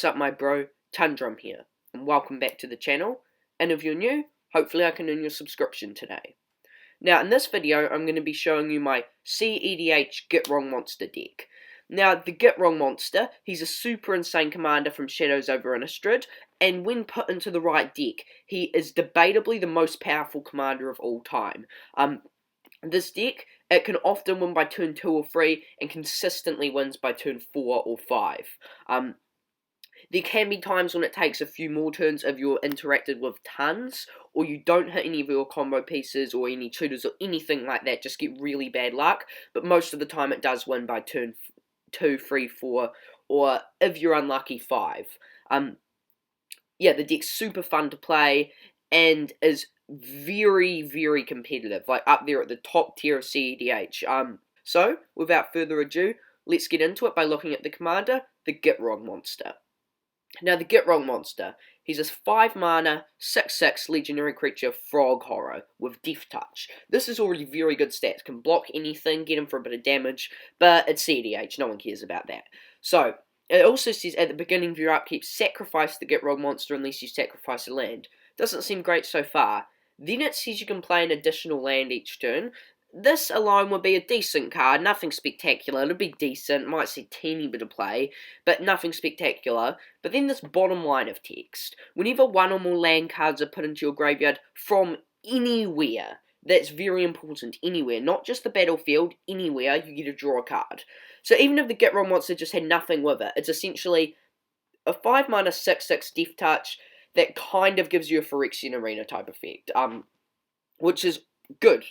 What's up, my bro? Tundrum here, and welcome back to the channel. And if you're new, hopefully I can earn your subscription today. Now, in this video, I'm going to be showing you my CEDH Gitrog Monster deck. Now, the Gitrog Monster, he's a super insane commander from Shadows over Innistrad, and when put into the right deck, he is debatably the most powerful commander of all time. This deck, it can often win by turn 2 or 3, and consistently wins by turn 4 or 5. There can be times when it takes a few more turns if you're interacted with tons, or you don't hit any of your combo pieces, or any tutors, or anything like that, just get really bad luck, but most of the time it does win by turn 2, 3, 4, or if you're unlucky, 5. Yeah, the deck's super fun to play, and is very, very competitive, like up there at the top tier of CEDH. So, without further ado, let's get into it by looking at the commander, the Gitrog Monster. Now, the Gitrog Monster, he's a 5 mana, 6/6 legendary creature frog horror with Death Touch. This is already very good stats, can block anything, get him for a bit of damage, but it's CEDH, no one cares about that. So, it also says at the beginning of your upkeep, sacrifice the Gitrog Monster unless you sacrifice a land. Doesn't seem great so far. Then it says you can play an additional land each turn. This alone would be a decent card, nothing spectacular, it'll be decent, might see teeny bit of play, but nothing spectacular. But then this bottom line of text, whenever one or more land cards are put into your graveyard from anywhere, that's very important, anywhere, not just the battlefield, anywhere, you get to draw a card. So even if the Gitrog Monster just had nothing with it, it's essentially a 5 mana 6/6 Death Touch that kind of gives you a Phyrexian Arena type effect, which is good.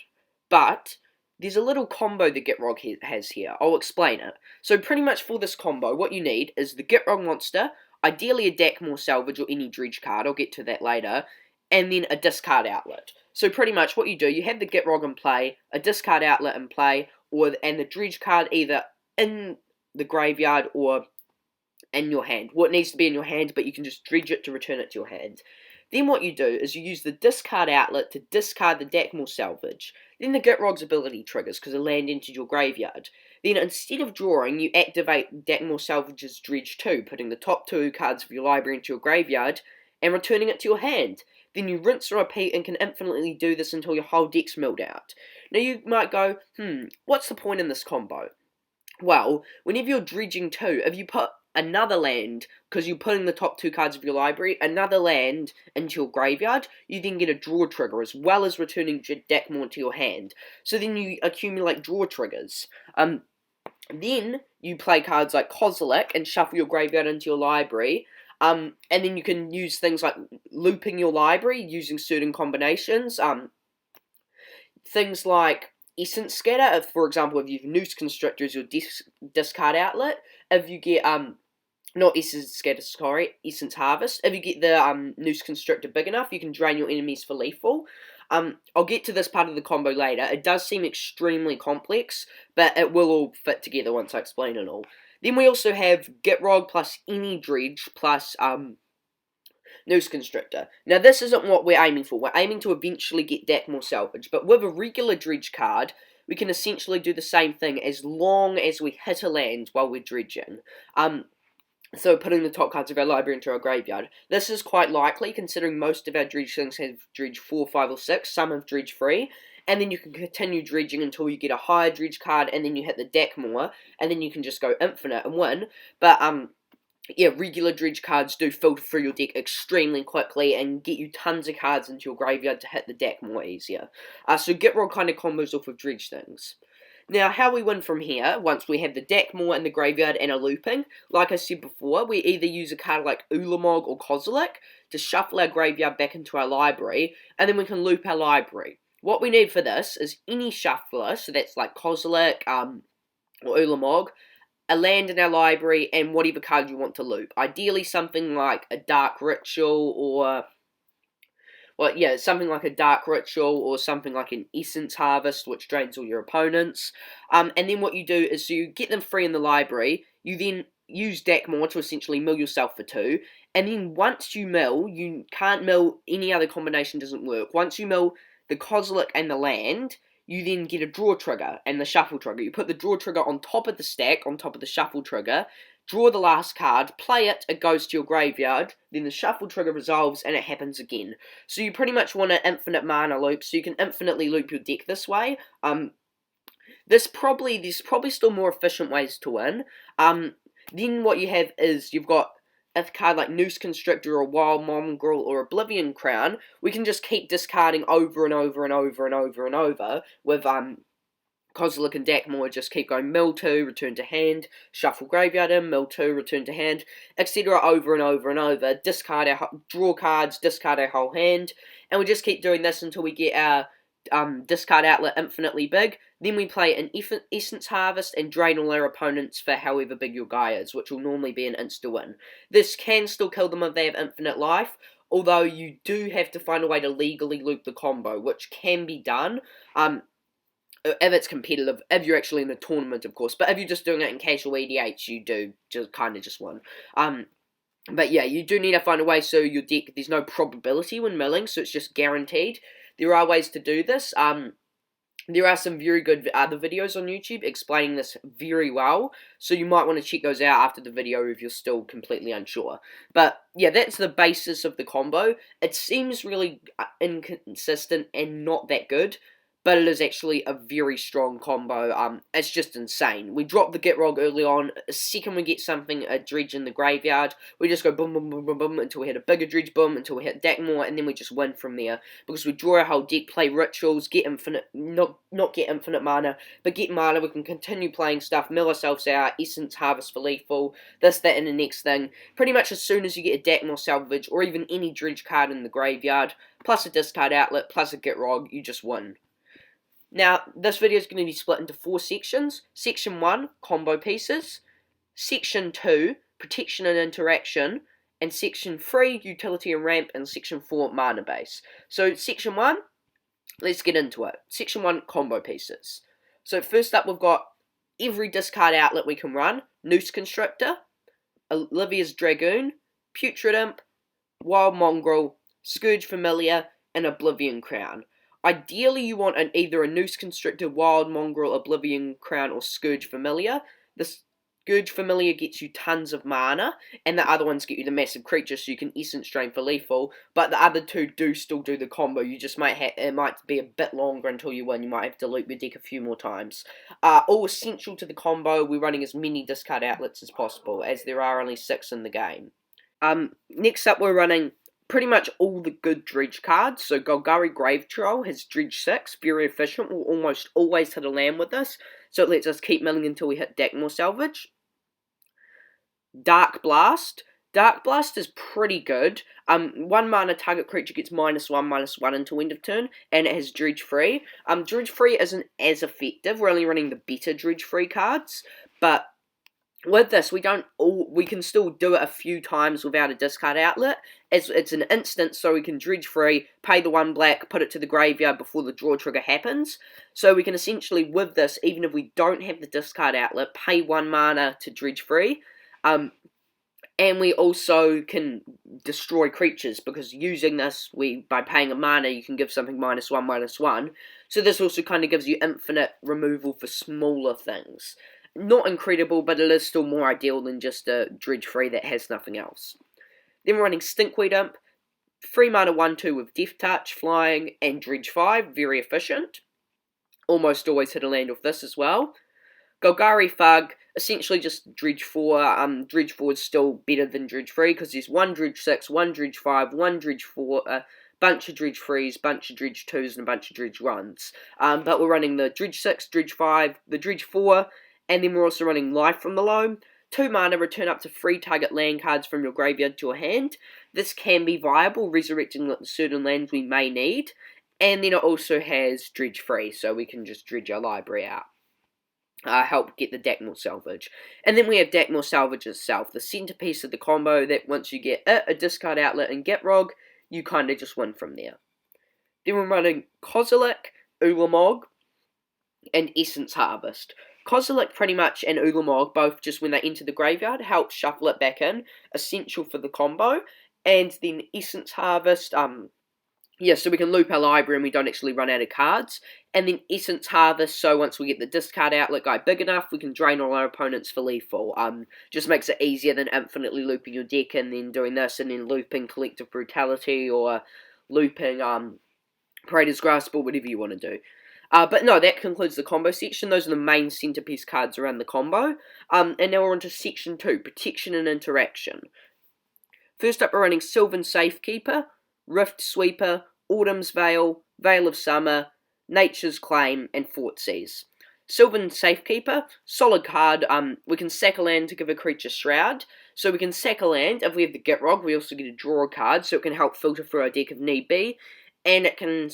But there's a little combo the Gitrog has here. I'll explain it. So pretty much for this combo, what you need is the Gitrog Monster, ideally a Dakmor Salvage or any dredge card, I'll get to that later, and then a discard outlet. So pretty much what you do, you have the Gitrog in play, a discard outlet in play, and the dredge card either in the graveyard or in your hand. Well, it needs to be in your hand, but you can just dredge it to return it to your hand. Then what you do is you use the discard outlet to discard the Dakmor Salvage. Then the Gitrog's ability triggers because a land entered your graveyard. Then instead of drawing, you activate Dakmor Salvage's Dredge 2, putting the top 2 cards of your library into your graveyard and returning it to your hand. Then you rinse and repeat and can infinitely do this until your whole deck's milled out. Now you might go, what's the point in this combo? Well, whenever you're dredging 2, if you put another land, because you're putting the top 2 cards of your library, another land into your graveyard, you then get a draw trigger, as well as returning Dakmor to your hand. So then you accumulate draw triggers. Then you play cards like Kozilek and shuffle your graveyard into your library, and then you can use things like looping your library, using certain combinations, things like Essence Scatter, if, for example, if you have Noose Constrictor as your discard outlet, if you get, not Essence Scatter, sorry, Essence Harvest, if you get the Noose Constrictor big enough, you can drain your enemies for lethal. I'll get to this part of the combo later. It does seem extremely complex, but it will all fit together once I explain it all. Then we also have Gitrog plus any dredge plus, Noose Constrictor. Now this isn't what we're aiming for. We're aiming to eventually get Dakmor Salvage, but with a regular dredge card, we can essentially do the same thing as long as we hit a land while we're dredging. So putting the top cards of our library into our graveyard. This is quite likely, considering most of our dredge things have dredge 4, 5, or 6, some have dredge 3, and then you can continue dredging until you get a higher dredge card, and then you hit the Dakmor, and then you can just go infinite and win. But, yeah, regular dredge cards do filter through your deck extremely quickly and get you tons of cards into your graveyard to hit the deck more easier. So Gitrog kind of combos off of dredge things. Now, how we win from here, once we have the Dakmor in the graveyard and a looping, like I said before, we either use a card like Ulamog or Kozilek to shuffle our graveyard back into our library, and then we can loop our library. What we need for this is any shuffler, so that's like Kozilek or Ulamog, a land in our library, and whatever card you want to loop. Ideally something like a Dark Ritual, or, well, yeah, something like a Dark Ritual, or something like an Essence Harvest, which drains all your opponents. And then what you do is you get them free in the library, you then use Dakmor to essentially mill yourself for 2, and then once you mill, you can't mill, any other combination doesn't work. Once you mill the Kozilek and the land, you then get a draw trigger and the shuffle trigger. You put the draw trigger on top of the stack, on top of the shuffle trigger, draw the last card, play it, it goes to your graveyard, then the shuffle trigger resolves and it happens again. So you pretty much want an infinite mana loop, so you can infinitely loop your deck this way. There's probably still more efficient ways to win. Then what you have is you've got a card like Noose Constrictor or Wild Mongrel or Oblivion Crown. We can just keep discarding over and over and over and over and over with Kozilek and Dakmor. Just keep going mill 2, return to hand, shuffle graveyard in, mill 2, return to hand, etc. over and over and over. Discard draw cards, discard our whole hand, and we just keep doing this until we get our discard outlet infinitely big. Then we play an Essence Harvest and drain all our opponents for however big your guy is, which will normally be an insta-win. This can still kill them if they have infinite life, although you do have to find a way to legally loop the combo, which can be done. If it's competitive, if you're actually in the tournament, of course. But if you're just doing it in casual EDH, you do just win. But yeah, you do need to find a way so your deck, there's no probability when milling, so it's just guaranteed. There are ways to do this. There are some very good other videos on YouTube explaining this very well, so you might want to check those out after the video if you're still completely unsure. But yeah, that's the basis of the combo. It seems really inconsistent and not that good, but it is actually a very strong combo. It's just insane. We drop the Gitrog early on. The second we get something, a dredge in the graveyard, we just go boom, boom, boom, boom, boom, until we hit a bigger dredge, boom, until we hit Dakmor, and then we just win from there. Because we draw our whole deck, play rituals, get infinite, not get infinite mana, but get mana. We can continue playing stuff, mill ourselves out, Essence Harvest for lethal, this, that, and the next thing. Pretty much as soon as you get a Dakmor salvage, or even any dredge card in the graveyard, plus a discard outlet, plus a Gitrog, you just win. Now, this video is going to be split into 4 sections. Section 1, combo pieces. Section 2, protection and interaction. And Section 3, utility and ramp. And Section 4, mana base. So, Section 1, let's get into it. Section 1, combo pieces. So, first up, we've got every discard outlet we can run. Noose Constrictor, Olivia's Dragoon, Putrid Imp, Wild Mongrel, Scourge Familiar, and Oblivion Crown. Ideally, you want either a Noose Constrictor, Wild Mongrel, Oblivion Crown, or Scourge Familiar. The Scourge Familiar gets you tons of mana, and the other ones get you the massive creature, so you can Essence Drain for lethal. But the other two do still do the combo. You just it might be a bit longer until you win. You might have to loop your deck a few more times. All essential to the combo, we're running as many discard outlets as possible, as there are only 6 in the game. Next up, we're running pretty much all the good dredge cards. So Golgari Grave Troll has dredge 6, very efficient. We'll almost always hit a land with this, so it lets us keep milling until we hit Dakmor salvage. Dark Blast. Dark Blast is pretty good. 1 mana target creature gets -1/-1 until end of turn, and it has dredge free. Dredge free isn't as effective. We're only running the better dredge free cards, but with this, we can still do it a few times without a discard outlet, as it's an instant, so we can dredge free, pay the 1 black, put it to the graveyard before the draw trigger happens. So we can essentially, with this, even if we don't have the discard outlet, pay 1 mana to dredge free, and we also can destroy creatures, because using this, by paying a mana, you can give something -1/-1. So this also kind of gives you infinite removal for smaller things. Not incredible, but it is still more ideal than just a dredge free that has nothing else. Then we're running Stinkweed Imp, 3 mana 1/2 with Death Touch, Flying, and dredge 5, very efficient. Almost always hit a land with this as well. Golgari Thug, essentially just dredge 4. Dredge 4 is still better than dredge 3, because there's 1 dredge 6, 1 dredge 5, 1 dredge 4, bunch of dredge 3s, bunch of dredge 2s, and a bunch of dredge 1s. But we're running the dredge 6, dredge 5, the dredge 4, and then we're also running Life from the Loam. 2 mana, return up to 3 target land cards from your graveyard to your hand. This can be viable, resurrecting certain lands we may need. And then it also has dredge free, so we can just dredge our library out. Help get the Dakmor salvage. And then we have Dakmor salvage itself, the centerpiece of the combo, that once you get a discard outlet and Gitrog, you kind of just win from there. Then we're running Kozilek, Ulamog, and Essence Harvest. Kozilek pretty much and Ulamog, both just when they enter the graveyard, help shuffle it back in, essential for the combo. And then Essence Harvest, yeah, so we can loop our library and we don't actually run out of cards. And then Essence Harvest, so once we get the discard outlet guy big enough, we can drain all our opponents for lethal. Just makes it easier than infinitely looping your deck and then doing this and then looping Collective Brutality or looping Praetor's Grasp or whatever you want to do. But no, that concludes the combo section. Those are the main centerpiece cards around the combo. And now we're on to section 2, Protection and Interaction. First up, we're running Sylvan Safekeeper, Rift Sweeper, Autumn's Veil, Veil of Summer, Nature's Claim, and Thoughtseize. Sylvan Safekeeper, solid card. We can sack a land to give a creature Shroud. So we can sack a land. If we have the Gitrog, we also get to draw a card, so it can help filter through our deck if need be. And it can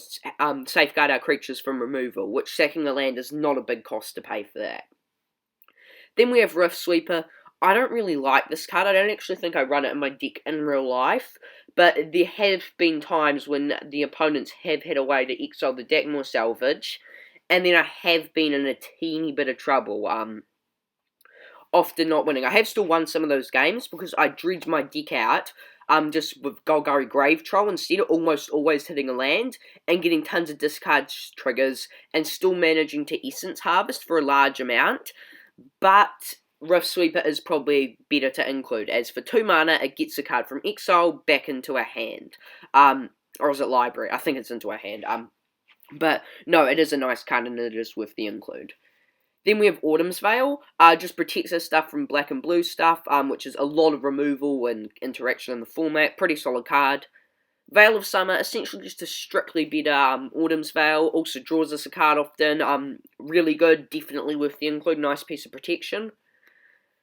safeguard our creatures from removal, which sacking a land is not a big cost to pay for that. Then we have Rift Sweeper. I don't really like this card. I don't actually think I run it in my deck in real life, but there have been times when the opponents have had a way to exile the deck more salvage, and then I have been in a teeny bit of trouble, often not winning. I have still won some of those games because I dredged my deck out, just with Golgari Grave Troll instead, almost always hitting a land, and getting tons of discard triggers, and still managing to Essence Harvest for a large amount, but Rift Sweeper is probably better to include, as for 2 mana, it gets a card from exile back into a hand. Or is it library? I think it's into a hand. But no, it is a nice card and it is worth the include. Then we have Autumn's Veil, just protects us stuff from black and blue stuff, which is a lot of removal and interaction in the format, pretty solid card. Veil of Summer, essentially just a strictly better Autumn's Veil, also draws us a card often, really good, definitely worth the include, nice piece of protection.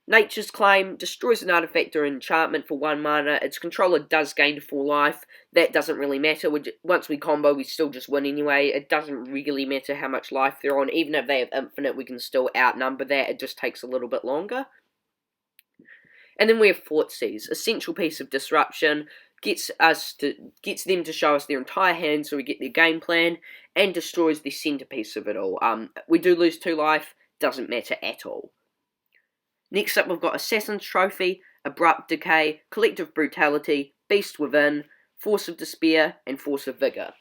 Nature's Claim, destroys an artifact or enchantment for 1 mana, its controller does gain 4 life, that doesn't really matter, once we combo we still just win anyway, it doesn't really matter how much life they're on, even if they have infinite we can still outnumber that, it just takes a little bit longer. And then we have Thoughtseize, essential piece of disruption, gets them to show us their entire hand so we get their game plan, and destroys the centerpiece of it all. We do lose 2 life, doesn't matter at all. Next up we've got Assassin's Trophy, Abrupt Decay, Collective Brutality, Beast Within, Force of Despair, and Force of Vigor.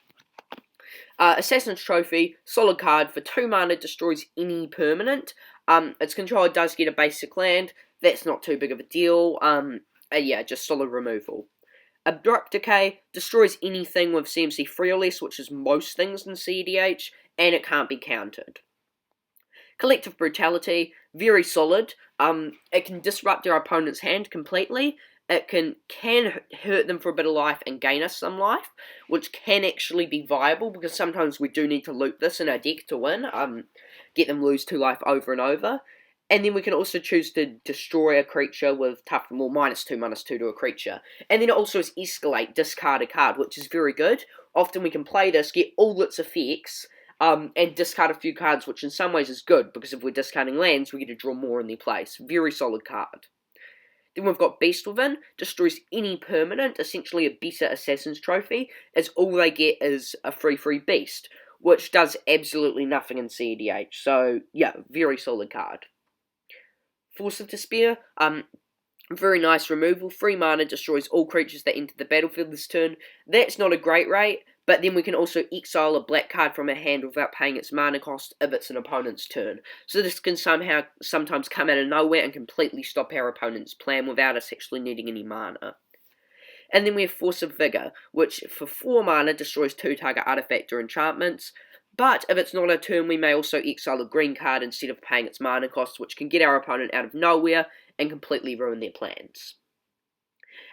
Assassin's Trophy, solid card, for 2 mana destroys any permanent. Its controller does get a basic land, that's not too big of a deal, yeah, just solid removal. Abrupt Decay, destroys anything with CMC 3 or less, which is most things in CEDH, and it can't be countered. Collective Brutality, very solid. It can disrupt our opponent's hand completely. It can hurt them for a bit of life and gain us some life, which can actually be viable, because sometimes we do need to loop this in our deck to win, get them lose 2 life over and over. And then we can also choose to destroy a creature with tough, well, -2/-2 to a creature. And then it also has Escalate, discard a card, which is very good. Often we can play this, get all its effects, and discard a few cards, which in some ways is good, because if we're discarding lands, we get to draw more in their place. Very solid card. Then we've got Beast Within, destroys any permanent, essentially a better Assassin's Trophy, as all they get is a free beast, which does absolutely nothing in CEDH, so yeah, very solid card. Force of Despair, very nice removal, 3 mana, destroys all creatures that enter the battlefield this turn. That's not a great rate, but then we can also exile a black card from our hand without paying its mana cost if it's an opponent's turn. So this can sometimes come out of nowhere and completely stop our opponent's plan without us actually needing any mana. And then we have Force of Vigor, which for 4 mana destroys 2 target artifact or enchantments. But if it's not our turn, we may also exile a green card instead of paying its mana cost, which can get our opponent out of nowhere and completely ruin their plans.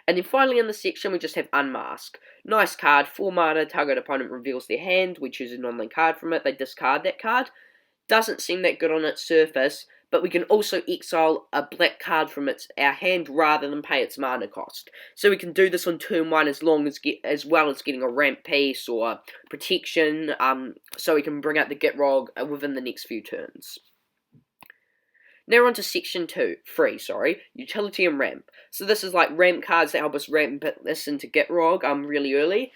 And then finally in this section we just have Unmask. Nice card, 4 mana, target opponent reveals their hand, we choose a non-land card from it, they discard that card. Doesn't seem that good on its surface, but we can also exile a black card from our hand rather than pay its mana cost. So we can do this on turn 1 as well as getting a ramp piece or protection, so we can bring out the Gitrog within the next few turns. Now we're on to section 2, utility and ramp. So this is like ramp cards that help us ramp this into Gitrog really early.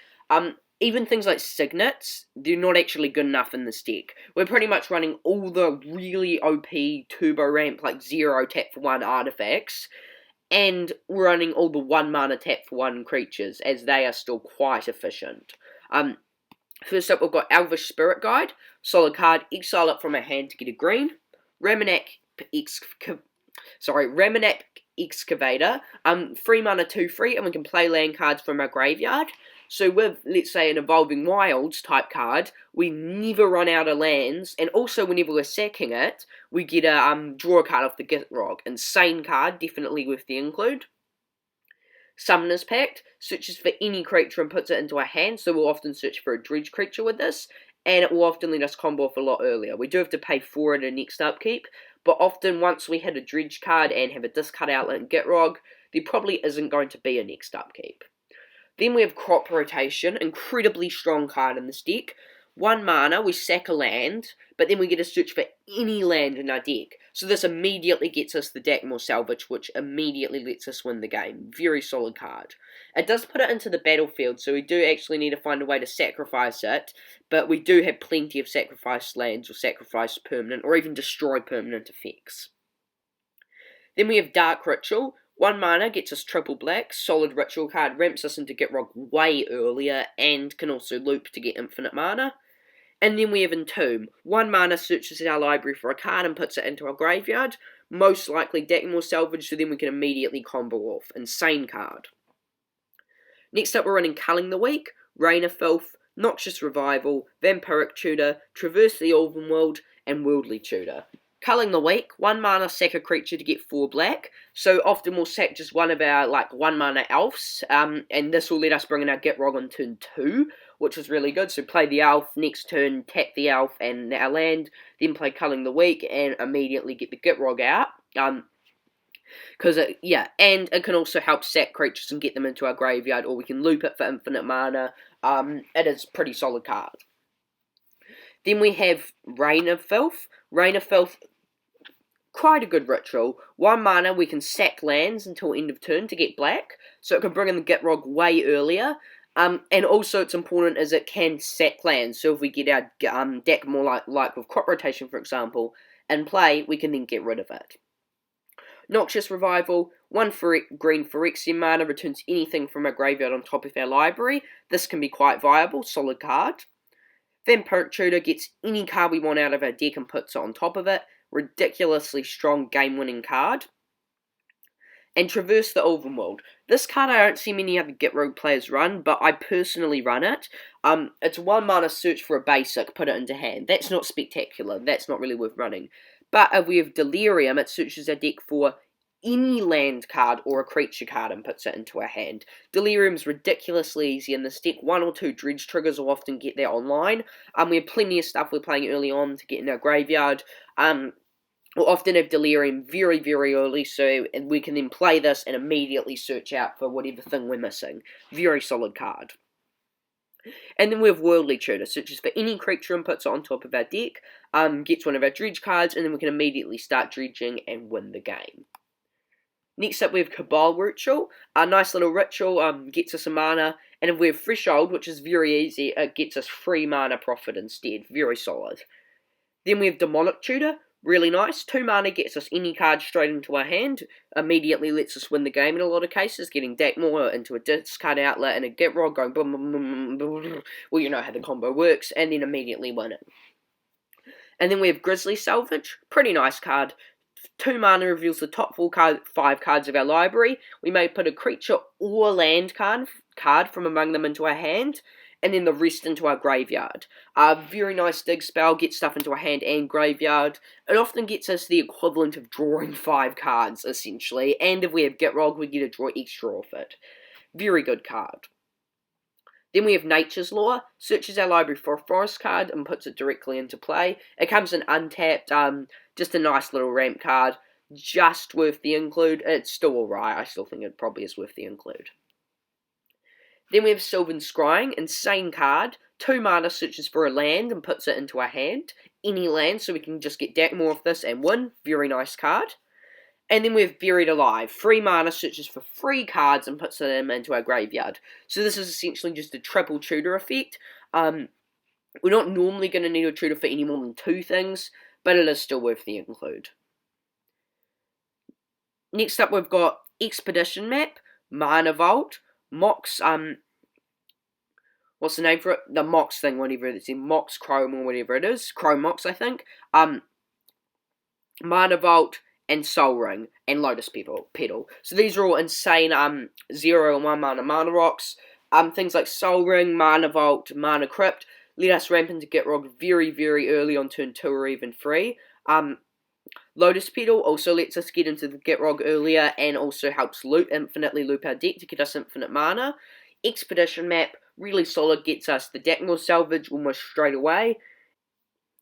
Even things like Signets, they're not actually good enough in this deck. We're pretty much running all the really OP turbo ramp, like 0 tap for 1 artifacts, and we're running all the 1 mana tap for 1 creatures, as they are still quite efficient. First up, we've got Elvish Spirit Guide. Solid card, exile it from our hand to get a green. Raminak Excavator. 3 mana 2/3, and we can play land cards from our graveyard. So with, let's say, an Evolving Wilds type card, we never run out of lands, and also whenever we're sacking it, we get a draw a card off the Gitrog. Insane card, definitely worth the include. Summoner's Pact, searches for any creature and puts it into our hand, so we'll often search for a dredge creature with this, and it will often let us combo off a lot earlier. We do have to pay for it in next upkeep, but often once we hit a dredge card and have a discard outlet in Gitrog, there probably isn't going to be a next upkeep. Then we have Crop Rotation, incredibly strong card in this deck. 1 mana, we sack a land, but then we get to search for any land in our deck. So this immediately gets us the Dakmor Salvage, which immediately lets us win the game. Very solid card. It does put it into the battlefield, so we do actually need to find a way to sacrifice it, but we do have plenty of sacrificed lands, or sacrifice permanent, or even destroy permanent effects. Then we have Dark Ritual. 1 mana gets us triple black, solid ritual card, ramps us into Gitrog way earlier, and can also loop to get infinite mana. And then we have Entomb. 1 mana searches our library for a card and puts it into our graveyard. Most likely Dakmor Salvage, so then we can immediately combo off. Insane card. Next up we're running Culling the Weak, Rain of Filth, Noxious Revival, Vampiric Tutor, Traverse the Elven World, and Worldly Tutor. Culling the Weak, 1 mana sack a creature to get 4 black, so often we'll sack just one of our 1 mana elves, and this will let us bring in our Gitrog on turn 2, which is really good. So play the elf, next turn tap the elf and our land, then play Culling the Weak and immediately get the Gitrog out. And it can also help sack creatures and get them into our graveyard, or we can loop it for infinite mana. It is a pretty solid card. Then we have Rain of Filth. Rain of Filth, quite a good ritual. 1 mana, we can sack lands until end of turn to get black, so it can bring in the Gitrog way earlier. And also it's important as it can sack lands, so if we get our deck more like with Crop Rotation, for example, in play, we can then get rid of it. Noxious Revival, 1 green Phyrexian mana, returns anything from our graveyard on top of our library. This can be quite viable, solid card. Vampiric Tutor gets any card we want out of our deck and puts it on top of it. Ridiculously strong game-winning card. And Traverse the Elven World. This card I don't see many other Gitrog players run, but I personally run it. It's 1 mana search for a basic, put it into hand. That's not spectacular, that's not really worth running. But if we have Delirium, it searches our deck for any land card or a creature card and puts it into our hand. Delirium's ridiculously easy in this deck. 1 or 2 dredge triggers will often get there online. We have plenty of stuff we're playing early on to get in our graveyard. We'll often have Delirium very, very early, so we can then play this and immediately search out for whatever thing we're missing. Very solid card. And then we have Worldly Tutor, searches for any creature and puts it on top of our deck, gets one of our dredge cards, and then we can immediately start dredging and win the game. Next up we have Cabal Ritual, a nice little ritual, gets us a mana, and if we have Threshold, which is very easy, it gets us 3 mana profit instead, very solid. Then we have Demonic Tutor, really nice, 2 mana gets us any card straight into our hand, immediately lets us win the game in a lot of cases, getting Dakmor into a discard outlet and a Gitrog going boom, boom, boom, boom, boom, well you know how the combo works, and then immediately win it. And then we have Grisly Salvage, pretty nice card, 2 mana reveals the top 5 cards of our library. We may put a creature or land card from among them into our hand, and then the rest into our graveyard. Very nice dig spell, gets stuff into our hand and graveyard. It often gets us the equivalent of drawing 5 cards, essentially, and if we have Gitrog, we get to draw extra off it. Very good card. Then we have Nature's Law, searches our library for a forest card and puts it directly into play. It comes in untapped, just a nice little ramp card, just worth the include. It's still alright, I still think it probably is worth the include. Then we have Sylvan Scrying, insane card, 2 mana searches for a land and puts it into our hand, any land, so we can just get Dakmor off this and win, very nice card. And then we have Buried Alive, 3 mana searches for 3 cards and puts them into our graveyard. So this is essentially just a triple tutor effect. We're not normally going to need a tutor for any more than 2 things, but it is still worth the include. Next up we've got Expedition Map, Mana Vault, Mox, what's the name for it? The Mox thing, whatever it's in, Mox Chrome or whatever it is. Chrome Mox, I think. Mana Vault, and Soul Ring, and Lotus Petal. So these are all insane 0 and 1 mana rocks. Things like Soul Ring, Mana Vault, Mana Crypt let us ramp into Gitrog very, very early on turn 2 or even 3. Lotus Petal also lets us get into the Gitrog earlier and also helps infinitely loop our deck to get us infinite mana. Expedition Map, really solid, gets us the deck more salvage almost straight away.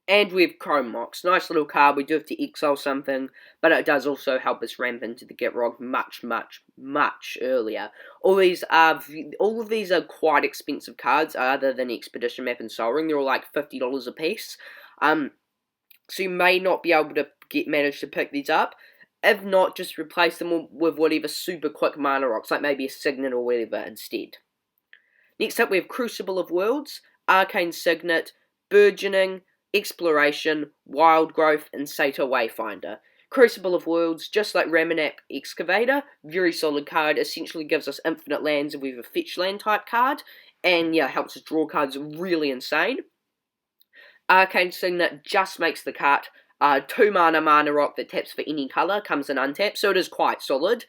And we have Chrome Mox, nice little card. We do have to exile something, but it does also help us ramp into the Gitrog much earlier. All of these are quite expensive cards, other than Expedition Map and Soul Ring. They're all like $50 a piece. So you may not be able to manage to pick these up. If not, just replace them with whatever super quick mana rocks, like maybe a Signet or whatever instead. Next up, we have Crucible of Worlds, Arcane Signet, Burgeoning, Exploration, Wild Growth, and Satyr Wayfinder. Crucible of Worlds, just like Ramanap Excavator, very solid card, essentially gives us infinite lands if we have a fetch land type card, and yeah, helps us draw cards really insane. Arcane Signet just makes the cut. 2 mana rock that taps for any colour, comes in untapped, so it is quite solid.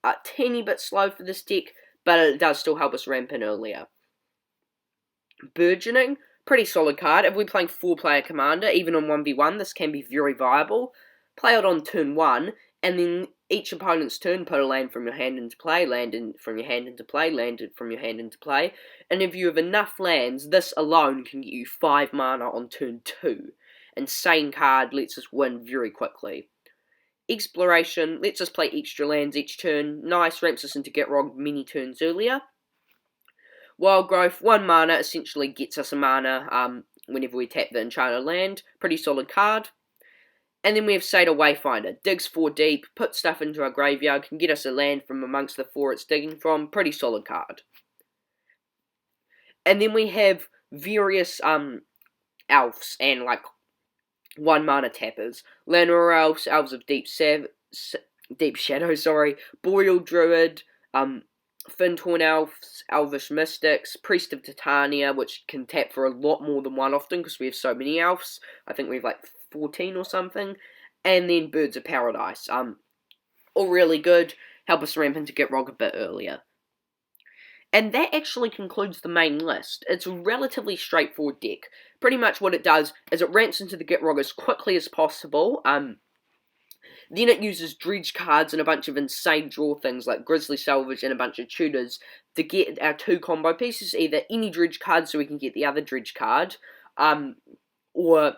A teeny bit slow for this deck, but it does still help us ramp in earlier. Burgeoning, pretty solid card. If we're playing 4-player Commander, even on 1v1, this can be very viable. Play it on turn 1, and then each opponent's turn, put a land from your hand into play, land from your hand into play, land from your hand into play. And if you have enough lands, this alone can get you 5 mana on turn 2. Insane card, lets us win very quickly. Exploration, lets us play extra lands each turn. Nice, ramps us into Gitrog many turns earlier. Wild Growth, 1 mana, essentially gets us a mana whenever we tap the enchanted land. Pretty solid card. And then we have Satyr Wayfinder. Digs 4 deep, puts stuff into our graveyard, can get us a land from amongst the 4 it's digging from. Pretty solid card. And then we have various elves and like 1 mana tappers. Llanowar Elves, Elves of Deep Shadow, Boreal Druid, Fintorn Elves, Elvish Mystics, Priest of Titania, which can tap for a lot more than 1 often because we have so many elves. I think we have like 14 or something. And then Birds of Paradise. All really good. Help us ramp into Gitrog a bit earlier. And that actually concludes the main list. It's a relatively straightforward deck. Pretty much what it does is it ramps into the Gitrog as quickly as possible. Then it uses dredge cards and a bunch of insane draw things like Grizzly Salvage and a bunch of tutors to get our 2 combo pieces, either any dredge card so we can get the other dredge card, or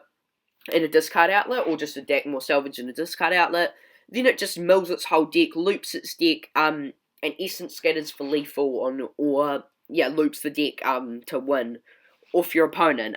in a discard outlet, or just a deck more salvage in a discard outlet. Then it just mills its whole deck, loops its deck, and Essence Scatters for lethal loops the deck to win off your opponent.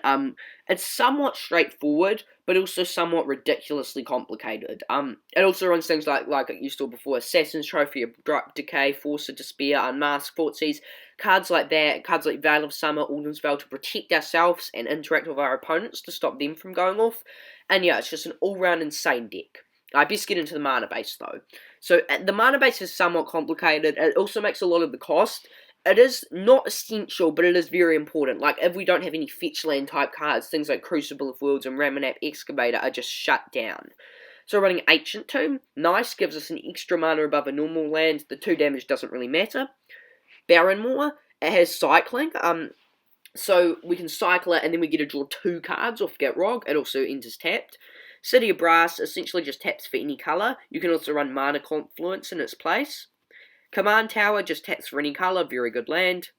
It's somewhat straightforward, but also somewhat ridiculously complicated. It also runs things like you saw before, Assassin's Trophy, Abrupt Decay, Force of Despair, Unmask, Thoughtseize, cards like that, cards like Veil of Summer, Alden's Veil to protect ourselves and interact with our opponents to stop them from going off. And yeah, it's just an all-round insane deck. I best get into the mana base though. So the mana base is somewhat complicated. It also makes a lot of the cost. It is not essential, but it is very important. Like, if we don't have any fetch land type cards, things like Crucible of Worlds and Ramanap Excavator are just shut down. So running Ancient Tomb, nice, gives us an extra mana above a normal land. The 2 damage doesn't really matter. Barrenmoor, it has cycling. So we can cycle it and then we get to draw 2 cards off Gitrog. It also enters tapped. City of Brass essentially just taps for any colour. You can also run Mana Confluence in its place. Command Tower just taps for any colour, very good land.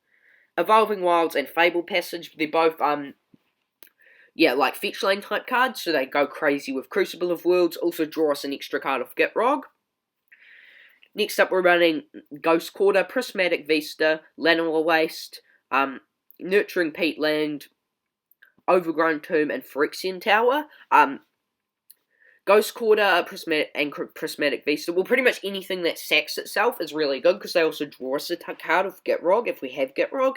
Evolving Wilds and Fable Passage, they're both, like fetch lane type cards, so they go crazy with Crucible of Worlds, also draw us an extra card off Gitrog. Next up we're running Ghost Quarter, Prismatic Vista, Llanowar Waste, Nurturing Peatland, Overgrown Tomb, and Phyrexian Tower. Ghost Quarter, Prismatic Vista, well, pretty much anything that sacks itself is really good, because they also draw us a card of Gitrog, if we have Gitrog,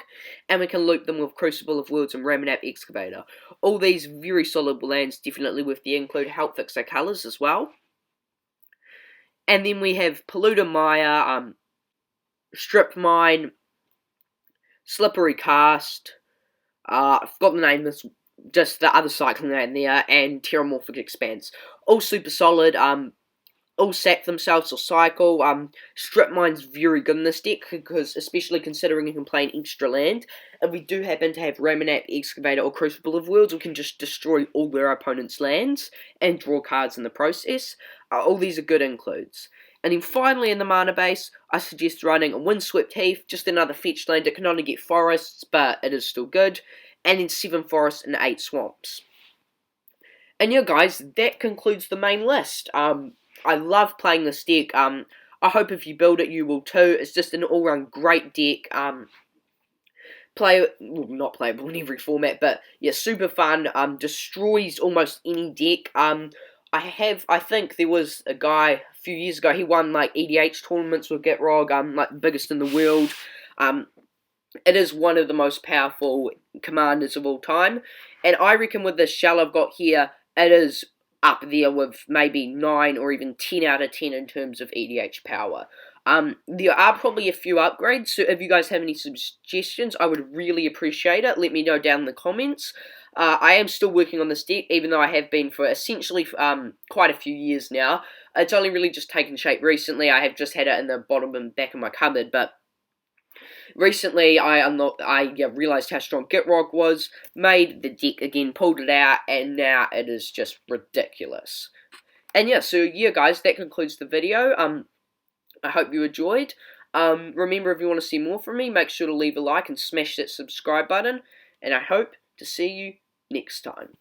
and we can loop them with Crucible of Worlds and Ramanap Excavator. All these very solid lands, definitely with the include, help fix our colours as well. And then we have Polluter Mire, Strip Mine, Slippery Cast, I forgot the name, this just the other cycling land there, and Terramorphic Expanse. All super solid, all sack themselves or cycle. Strip Mine's very good in this deck, because especially considering you can play an extra land. If we do happen to have Ramonap, Excavator, or Crucible of Worlds, we can just destroy all their opponent's lands and draw cards in the process. All these are good includes. And then finally in the mana base, I suggest running a Windswept Heath, just another fetch land. It can only get forests, but it is still good. And then 7 forests and 8 swamps. And yeah guys, that concludes the main list. I love playing this deck. I hope if you build it, you will too. It's just an all-round great deck. Not playable in every format, but yeah, super fun. Destroys almost any deck. I think there was a guy a few years ago. He won like EDH tournaments with Gitrog. Like the biggest in the world. It is one of the most powerful commanders of all time, and I reckon with this shell I've got here, it is up there with maybe 9 or even 10 out of 10 in terms of EDH power. There are probably a few upgrades, so if you guys have any suggestions, I would really appreciate it. Let me know down in the comments. I am still working on this deck, even though I have been for essentially quite a few years now. It's only really just taken shape recently. I have just had it in the bottom and back of my cupboard, but recently, I realised how strong Gitrog was, made the deck again, pulled it out, and now it is just ridiculous. And yeah, so yeah guys, that concludes the video. I hope you enjoyed. Remember, if you want to see more from me, make sure to leave a like and smash that subscribe button, and I hope to see you next time.